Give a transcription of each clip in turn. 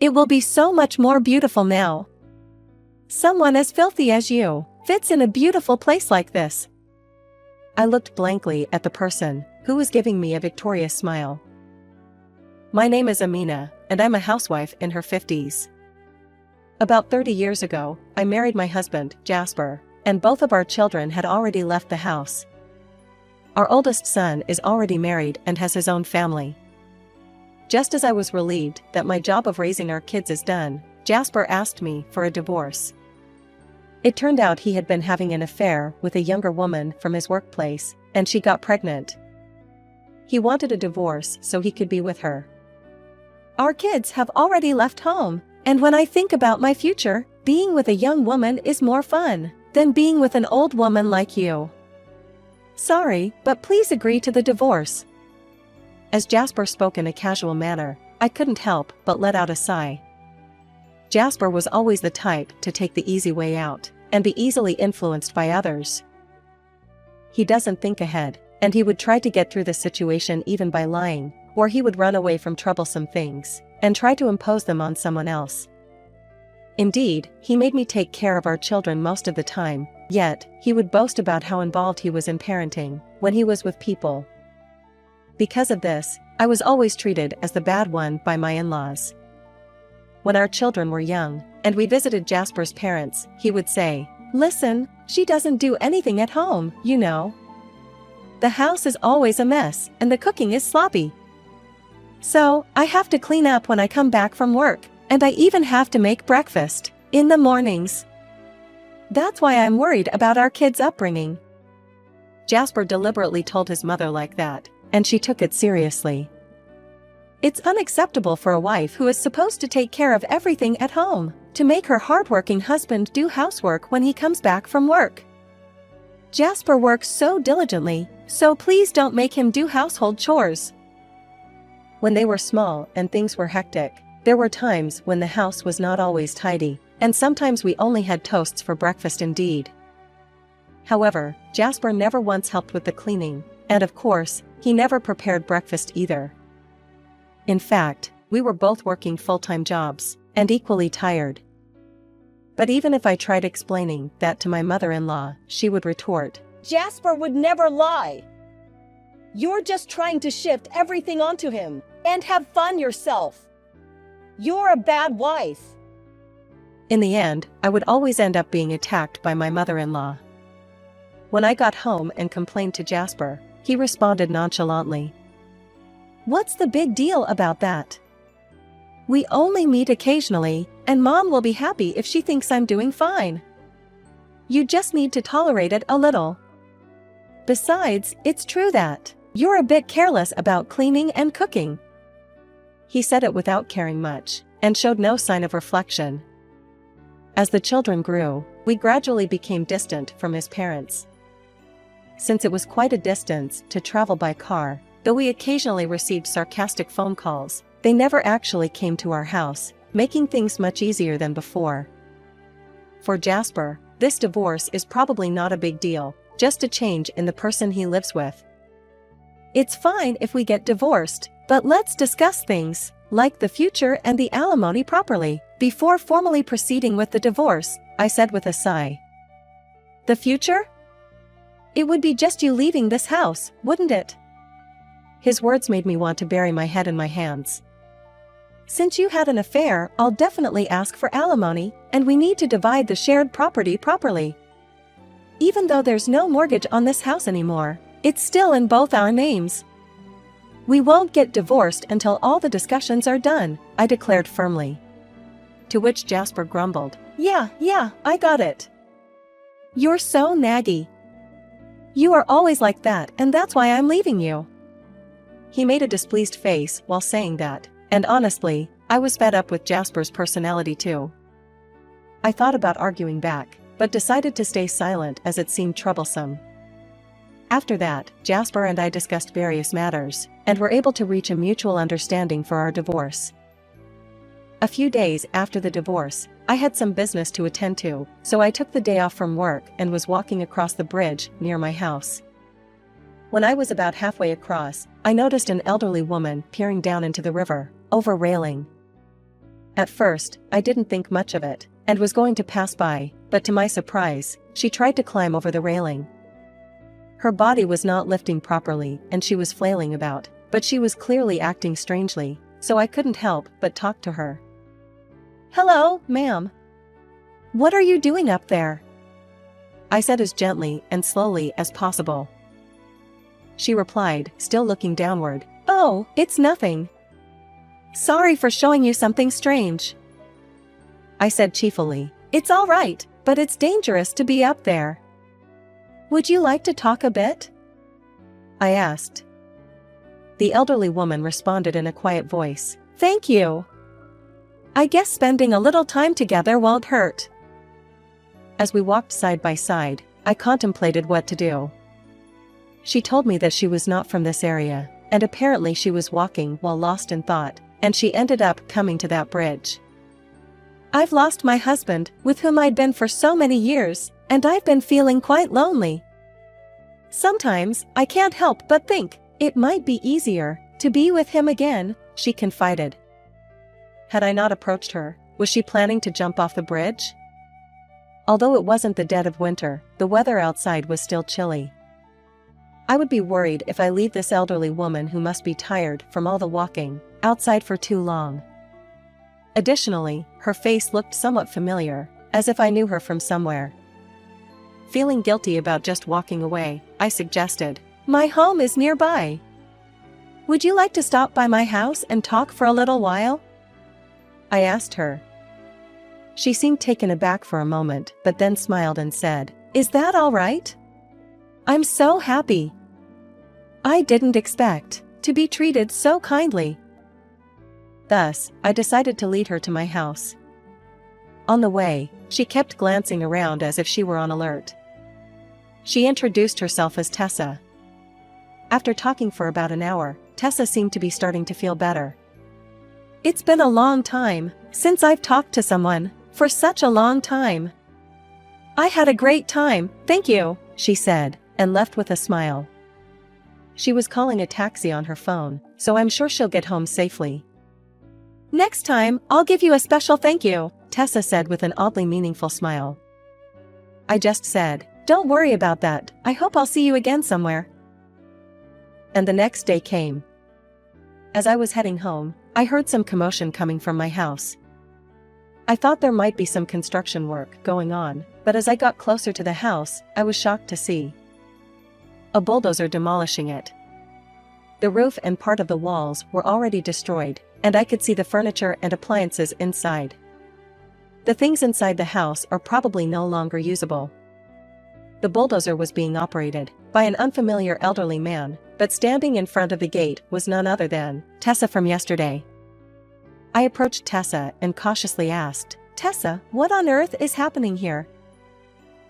It will be so much more beautiful now. Someone as filthy as you fits in a beautiful place like this. I looked blankly at the person who was giving me a victorious smile. My name is Amina, and I'm a housewife in her 50s. About 30 years ago, I married my husband, Jasper, and both of our children had already left the house. Our oldest son is already married and has his own family. Just as I was relieved that my job of raising our kids is done, Jasper asked me for a divorce. It turned out he had been having an affair with a younger woman from his workplace, and she got pregnant. He wanted a divorce so he could be with her. Our kids have already left home, and when I think about my future, being with a young woman is more fun than being with an old woman like you. Sorry, but please agree to the divorce. As Jasper spoke in a casual manner, I couldn't help but let out a sigh. Jasper was always the type to take the easy way out and be easily influenced by others. He doesn't think ahead, and he would try to get through the situation even by lying, or he would run away from troublesome things and try to impose them on someone else. Indeed, he made me take care of our children most of the time, yet he would boast about how involved he was in parenting when he was with people. Because of this, I was always treated as the bad one by my in-laws. When our children were young, and we visited Jasper's parents, he would say, "Listen, she doesn't do anything at home, you know. The house is always a mess, and the cooking is sloppy. So, I have to clean up when I come back from work, and I even have to make breakfast in the mornings. That's why I'm worried about our kids' upbringing." Jasper deliberately told his mother like that, and she took it seriously. It's unacceptable for a wife who is supposed to take care of everything at home to make her hardworking husband do housework when he comes back from work. Jasper works so diligently, so please don't make him do household chores. When they were small and things were hectic, there were times when the house was not always tidy, and sometimes we only had toasts for breakfast indeed. However, Jasper never once helped with the cleaning, and of course, he never prepared breakfast either. In fact, we were both working full-time jobs, and equally tired. But even if I tried explaining that to my mother-in-law, she would retort, "Jasper would never lie. You're just trying to shift everything onto him and have fun yourself. You're a bad wife." In the end, I would always end up being attacked by my mother-in-law. When I got home and complained to Jasper, he responded nonchalantly, "What's the big deal about that? We only meet occasionally, and Mom will be happy if she thinks I'm doing fine. You just need to tolerate it a little. Besides, it's true that you're a bit careless about cleaning and cooking." He said it without caring much, and showed no sign of reflection. As the children grew, we gradually became distant from his parents. Since it was quite a distance to travel by car, though we occasionally received sarcastic phone calls, they never actually came to our house, making things much easier than before. For Jasper, this divorce is probably not a big deal, just a change in the person he lives with. "It's fine if we get divorced, but let's discuss things, like the future and the alimony properly, before formally proceeding with the divorce," I said with a sigh. "The future? It would be just you leaving this house, wouldn't it?" His words made me want to bury my head in my hands. "Since you had an affair, I'll definitely ask for alimony, and we need to divide the shared property properly. Even though there's no mortgage on this house anymore, it's still in both our names. We won't get divorced until all the discussions are done," I declared firmly. To which Jasper grumbled, Yeah, I got it. You're so naggy. You are always like that, and that's why I'm leaving you." He made a displeased face while saying that, and honestly, I was fed up with Jasper's personality too. I thought about arguing back, but decided to stay silent as it seemed troublesome. After that, Jasper and I discussed various matters, and were able to reach a mutual understanding for our divorce. A few days after the divorce, I had some business to attend to, so I took the day off from work and was walking across the bridge near my house. When I was about halfway across, I noticed an elderly woman peering down into the river, over railing. At first, I didn't think much of it, and was going to pass by, but to my surprise, she tried to climb over the railing. Her body was not lifting properly and she was flailing about, but she was clearly acting strangely, so I couldn't help but talk to her. "Hello, ma'am. What are you doing up there?" I said as gently and slowly as possible. She replied, still looking downward, "Oh, it's nothing. Sorry for showing you something strange." I said cheerfully, "It's all right, but it's dangerous to be up there. Would you like to talk a bit?" I asked. The elderly woman responded in a quiet voice, "Thank you. I guess spending a little time together won't hurt." As we walked side by side, I contemplated what to do. She told me that she was not from this area, and apparently she was walking while lost in thought, and she ended up coming to that bridge. "I've lost my husband, with whom I'd been for so many years, and I've been feeling quite lonely. Sometimes, I can't help but think, it might be easier to be with him again," she confided. Had I not approached her, was she planning to jump off the bridge? Although it wasn't the dead of winter, the weather outside was still chilly. I would be worried if I leave this elderly woman who must be tired from all the walking outside for too long. Additionally, her face looked somewhat familiar, as if I knew her from somewhere. Feeling guilty about just walking away, I suggested, "My home is nearby. Would you like to stop by my house and talk for a little while?" I asked her. She seemed taken aback for a moment, but then smiled and said, "Is that all right? I'm so happy. I didn't expect to be treated so kindly." Thus, I decided to lead her to my house. On the way, she kept glancing around as if she were on alert. She introduced herself as Tessa. After talking for about an hour, Tessa seemed to be starting to feel better. "It's been a long time since I've talked to someone, for such a long time. I had a great time, thank you," she said, and left with a smile. She was calling a taxi on her phone, so I'm sure she'll get home safely. "Next time, I'll give you a special thank you," Tessa said with an oddly meaningful smile. I just said, "Don't worry about that, I hope I'll see you again somewhere." And the next day came. As I was heading home, I heard some commotion coming from my house. I thought there might be some construction work going on, but as I got closer to the house, I was shocked to see a bulldozer demolishing it. The roof and part of the walls were already destroyed, and I could see the furniture and appliances inside. The things inside the house are probably no longer usable. The bulldozer was being operated by an unfamiliar elderly man, but standing in front of the gate was none other than Tessa from yesterday. I approached Tessa and cautiously asked, "Tessa, what on earth is happening here?"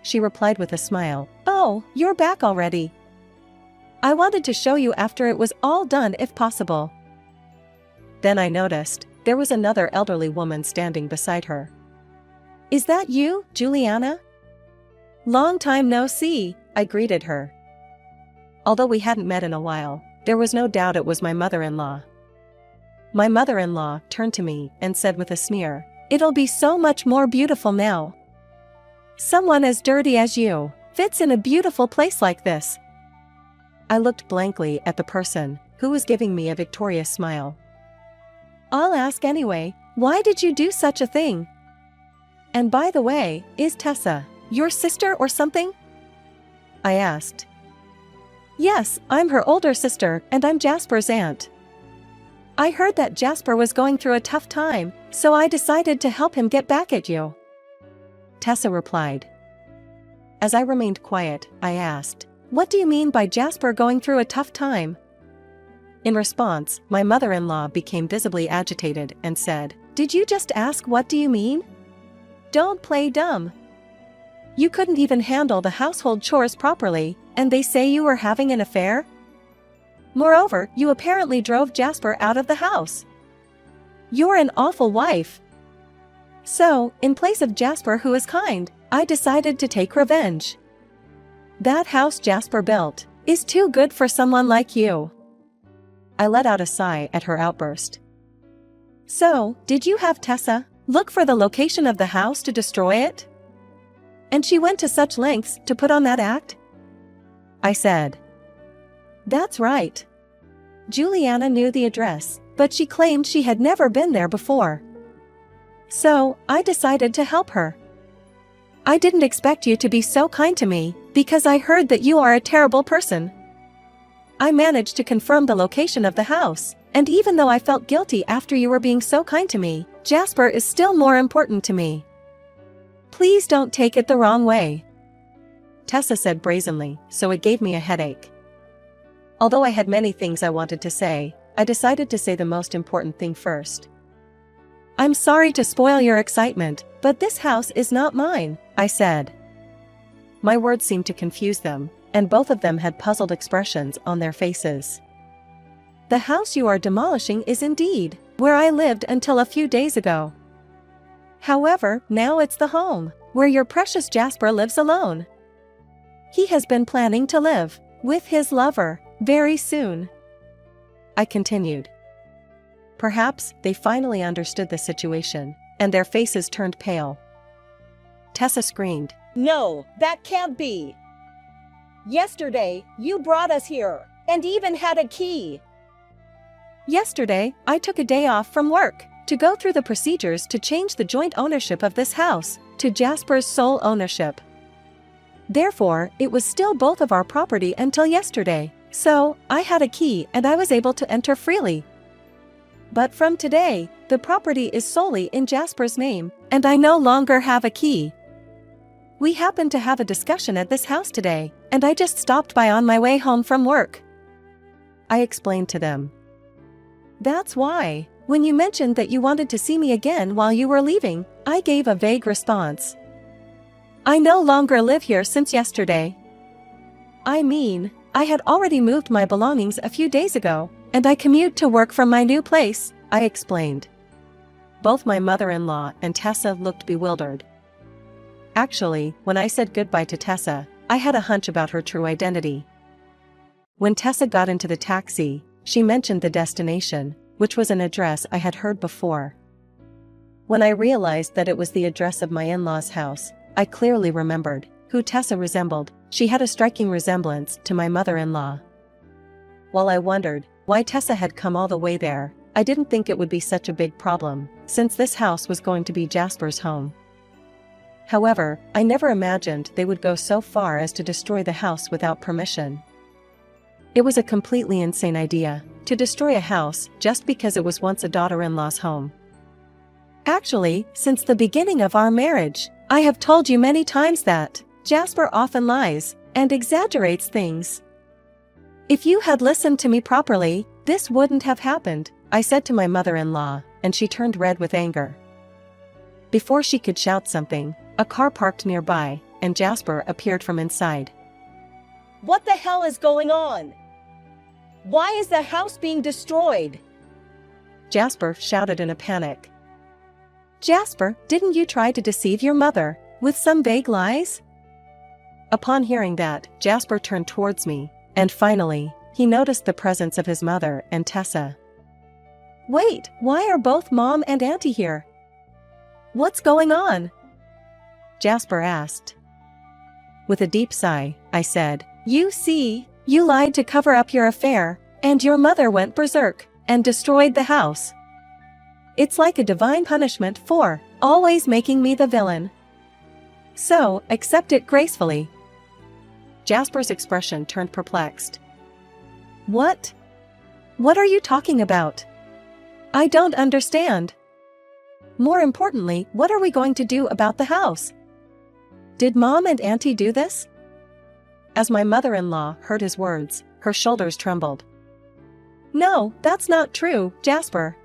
She replied with a smile, "Oh, you're back already. I wanted to show you after it was all done if possible." Then I noticed there was another elderly woman standing beside her. "Is that you, Juliana? Long time no see," I greeted her. Although we hadn't met in a while, there was no doubt it was my mother-in-law. My mother-in-law turned to me and said with a sneer, "It'll be so much more beautiful now. Someone as dirty as you fits in a beautiful place like this." I looked blankly at the person who was giving me a victorious smile. "I'll ask anyway, why did you do such a thing? And by the way, is Tessa your sister or something?" I asked. "Yes, I'm her older sister and I'm Jasper's aunt. I heard that Jasper was going through a tough time, so I decided to help him get back at you," Tessa replied. As I remained quiet, I asked, "What do you mean by Jasper going through a tough time?" In response, my mother-in-law became visibly agitated and said, "Did you just ask what do you mean? Don't play dumb. You couldn't even handle the household chores properly, and they say you were having an affair? Moreover, you apparently drove Jasper out of the house. You're an awful wife. So, in place of Jasper who is kind, I decided to take revenge. That house Jasper built is too good for someone like you." I let out a sigh at her outburst. So, did you have Tessa look for the location of the house to destroy it? And she went to such lengths to put on that act? I said. That's right. Juliana knew the address, but she claimed she had never been there before. So, I decided to help her. I didn't expect you to be so kind to me, because I heard that you are a terrible person. I managed to confirm the location of the house, and even though I felt guilty after you were being so kind to me, Jasper is still more important to me. Please don't take it the wrong way. Tessa said brazenly, so it gave me a headache. Although I had many things I wanted to say, I decided to say the most important thing first. I'm sorry to spoil your excitement, but this house is not mine, I said. My words seemed to confuse them, and both of them had puzzled expressions on their faces. The house you are demolishing is indeed where I lived until a few days ago. However, now it's the home where your precious Jasper lives alone. He has been planning to live with his lover very soon. I continued. Perhaps they finally understood the situation, and their faces turned pale. Tessa screamed. No, that can't be. Yesterday, you brought us here, and even had a key. Yesterday, I took a day off from work to go through the procedures to change the joint ownership of this house to Jasper's sole ownership. Therefore, it was still both of our property until yesterday, so I had a key and I was able to enter freely. But from today, the property is solely in Jasper's name, and I no longer have a key. We happened to have a discussion at this house today, and I just stopped by on my way home from work. I explained to them. That's why, when you mentioned that you wanted to see me again while you were leaving, I gave a vague response. I no longer live here since yesterday. I mean, I had already moved my belongings a few days ago, and I commute to work from my new place, I explained. Both my mother-in-law and Tessa looked bewildered. Actually, when I said goodbye to Tessa, I had a hunch about her true identity. When Tessa got into the taxi, she mentioned the destination, which was an address I had heard before. When I realized that it was the address of my in-laws' house, I clearly remembered who Tessa resembled. She had a striking resemblance to my mother-in-law. While I wondered why Tessa had come all the way there, I didn't think it would be such a big problem, since this house was going to be Jasper's home. However, I never imagined they would go so far as to destroy the house without permission. It was a completely insane idea, to destroy a house just because it was once a daughter-in-law's home. Actually, since the beginning of our marriage, I have told you many times that Jasper often lies and exaggerates things. If you had listened to me properly, this wouldn't have happened, I said to my mother-in-law, and she turned red with anger. Before she could shout something, a car parked nearby, and Jasper appeared from inside. What the hell is going on? Why is the house being destroyed? Jasper shouted in a panic. Jasper, didn't you try to deceive your mother with some vague lies? Upon hearing that, Jasper turned towards me, and finally, he noticed the presence of his mother and Tessa. Wait, why are both Mom and Auntie here? What's going on? Jasper asked. With a deep sigh, I said, You see, you lied to cover up your affair, and your mother went berserk and destroyed the house. It's like a divine punishment for always making me the villain. So, accept it gracefully. Jasper's expression turned perplexed. What? What are you talking about? I don't understand. More importantly, what are we going to do about the house? Did Mom and Auntie do this? As my mother-in-law heard his words, her shoulders trembled. No, that's not true, Jasper.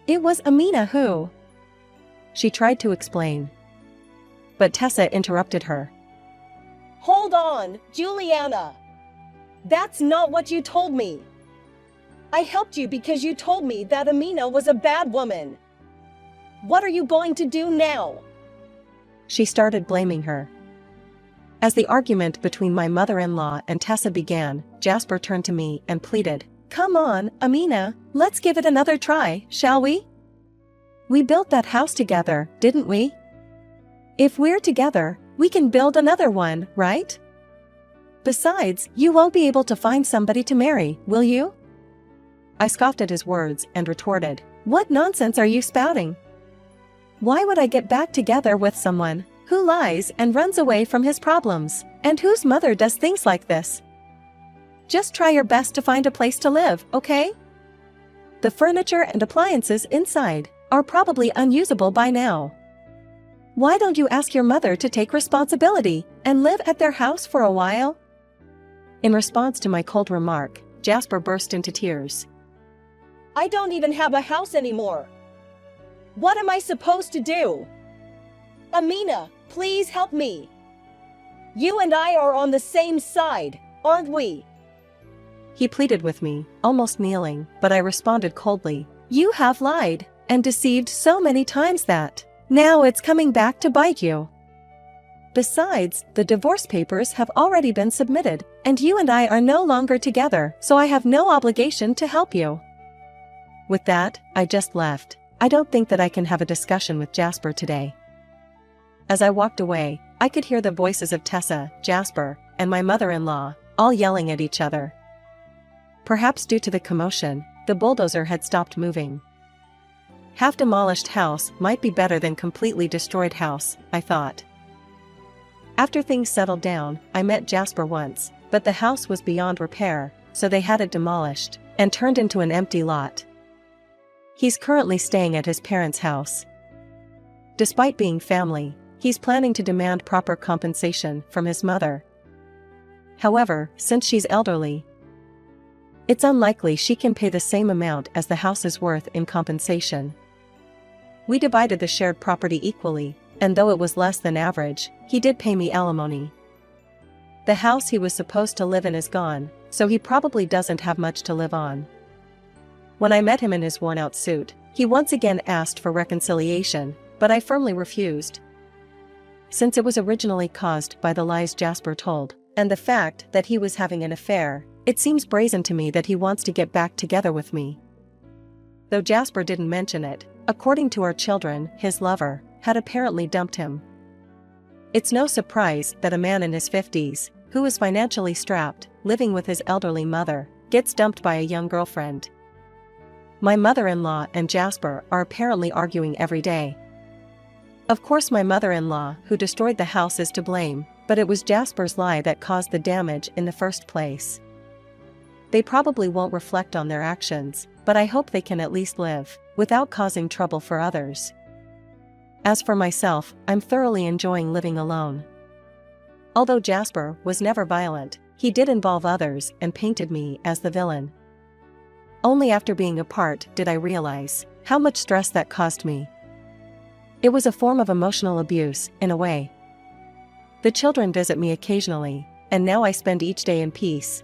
It was Amina who... She tried to explain. But Tessa interrupted her. Hold on, Juliana. That's not what you told me. I helped you because you told me that Amina was a bad woman. What are you going to do now? She started blaming her. As the argument between my mother-in-law and Tessa began, Jasper turned to me and pleaded, Come on, Amina, let's give it another try, shall we? We built that house together, didn't we? If we're together, we can build another one, right? Besides, you won't be able to find somebody to marry, will you? I scoffed at his words and retorted, "What nonsense are you spouting? Why would I get back together with someone who lies and runs away from his problems, and whose mother does things like this? Just try your best to find a place to live, okay? The furniture and appliances inside are probably unusable by now. Why don't you ask your mother to take responsibility and live at their house for a while?" In response to my cold remark, Jasper burst into tears. I don't even have a house anymore. What am I supposed to do? Amina, please help me. You and I are on the same side, aren't we? He pleaded with me, almost kneeling, but I responded coldly, "You have lied and deceived so many times that now it's coming back to bite you. Besides, the divorce papers have already been submitted, and you and I are no longer together, so I have no obligation to help you." With that, I just left. I don't think that I can have a discussion with Jasper today. As I walked away, I could hear the voices of Tessa, Jasper, and my mother-in-law, all yelling at each other. Perhaps due to the commotion, the bulldozer had stopped moving. Half-demolished house might be better than completely destroyed house, I thought. After things settled down, I met Jasper once, but the house was beyond repair, so they had it demolished and turned into an empty lot. He's currently staying at his parents' house. Despite being family, he's planning to demand proper compensation from his mother. However, since she's elderly, it's unlikely she can pay the same amount as the house is worth in compensation. We divided the shared property equally, and though it was less than average, he did pay me alimony. The house he was supposed to live in is gone, so he probably doesn't have much to live on. When I met him in his worn-out suit, he once again asked for reconciliation, but I firmly refused. Since it was originally caused by the lies Jasper told, and the fact that he was having an affair, it seems brazen to me that he wants to get back together with me. Though Jasper didn't mention it, according to our children, his lover had apparently dumped him. It's no surprise that a man in his 50s, who is financially strapped, living with his elderly mother, gets dumped by a young girlfriend. My mother-in-law and Jasper are apparently arguing every day. Of course my mother-in-law, who destroyed the house, is to blame, but it was Jasper's lie that caused the damage in the first place. They probably won't reflect on their actions, but I hope they can at least live without causing trouble for others. As for myself, I'm thoroughly enjoying living alone. Although Jasper was never violent, he did involve others and painted me as the villain. Only after being apart did I realize how much stress that caused me. It was a form of emotional abuse, in a way. The children visit me occasionally, and now I spend each day in peace,